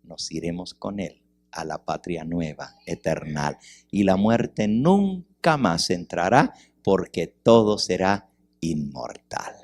nos iremos con Él a la patria nueva, eterna. Y la muerte nunca más entrará porque todo será inmortal.